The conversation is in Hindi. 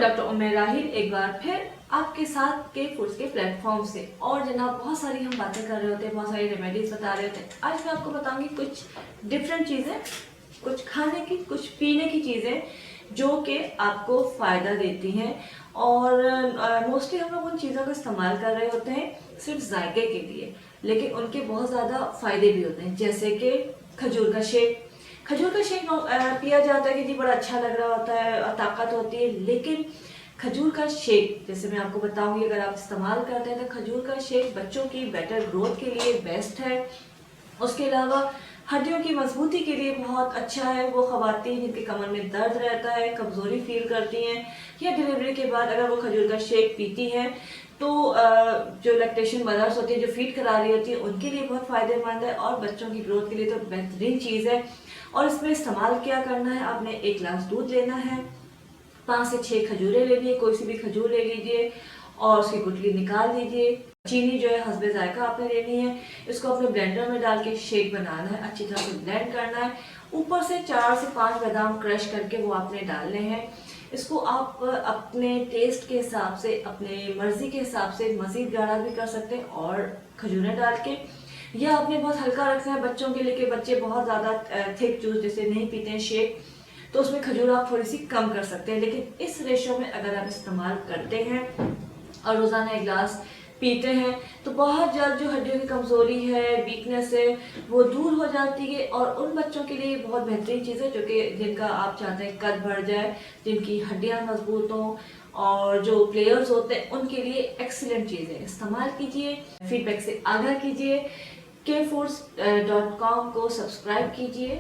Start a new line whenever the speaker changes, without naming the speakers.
डॉक्टर उम्मे राहिल एक बार फिर आपके साथ के फूड्स के प्लेटफॉर्म से। और जनाब बहुत सारी हम बातें कर रहे होते हैं, बहुत सारी रेमेडीज बता रहे होते हैं। आज मैं आपको बताऊंगी कुछ डिफरेंट चीज़ें, कुछ खाने की, कुछ पीने की चीज़ें जो कि आपको फ़ायदा देती हैं। और मोस्टली हम लोग उन चीज़ों का इस्तेमाल कर रहे होते हैं सिर्फ जायके के लिए, लेकिन उनके बहुत ज़्यादा फ़ायदे भी होते हैं। जैसे कि खजूर का शेक। खजूर का शेक पिया जाता है कि जी बड़ा अच्छा लग रहा होता है और ताकत होती है, लेकिन खजूर का शेक जैसे मैं आपको बताऊंगी अगर आप इस्तेमाल करते हैं तो खजूर का शेक बच्चों की बेटर ग्रोथ के लिए बेस्ट है। उसके अलावा हड्डियों की मजबूती के लिए बहुत अच्छा है। वो ख़वातीन जिनके कमर में दर्द रहता है, कमज़ोरी फील करती हैं या डिलीवरी के बाद अगर वो खजूर का शेक पीती हैं तो जो लैक्टेशन मदर्स होती है, जो फीड करा रही होती है, उनके लिए बहुत फ़ायदेमंद है और बच्चों की ग्रोथ के लिए तो बेहतरीन चीज़ है। और इसमें इस्तेमाल क्या करना है, आपने 1 गिलास दूध लेना है, 5 से 6 खजूरें लेनी है, कोई सी भी खजूर ले लीजिए और उसकी गुठली निकाल दीजिए। चीनी जो है हस्बे जायका आपने लेनी है। इसको अपने ब्लेंडर में डाल के शेक बनाना है, अच्छी तरह से ब्लेंड करना है। ऊपर से 4 से 5 बादाम क्रश करके वो आपने डालने हैं। इसको आप अपने टेस्ट के हिसाब से, अपने मर्जी के हिसाब से मज़ीद गाढ़ा भी कर सकते हैं और खजूरें डाल के, या आपने बहुत हल्का रखना है बच्चों के लिए कि बच्चे बहुत ज़्यादा थिक जूस जैसे नहीं पीते हैं शेक, तो उसमें खजूर आप थोड़ी सी कम कर सकते हैं। लेकिन इस रेशो में अगर आप इस्तेमाल करते हैं और रोज़ाना 1 गिलास पीते हैं तो बहुत जल्द जो हड्डियों की कमज़ोरी है, वीकनेस है, वो दूर हो जाती है। और उन बच्चों के लिए बहुत बेहतरीन चीज़ है जो कि जिनका आप चाहते हैं कद बढ़ जाए, जिनकी हड्डियाँ मजबूत हों, और जो प्लेयर्स होते हैं उनके लिए एक्सीलेंट चीज़ें इस्तेमाल कीजिए। फीडबैक से आगाह कीजिए। kfoods.com को सब्सक्राइब कीजिए।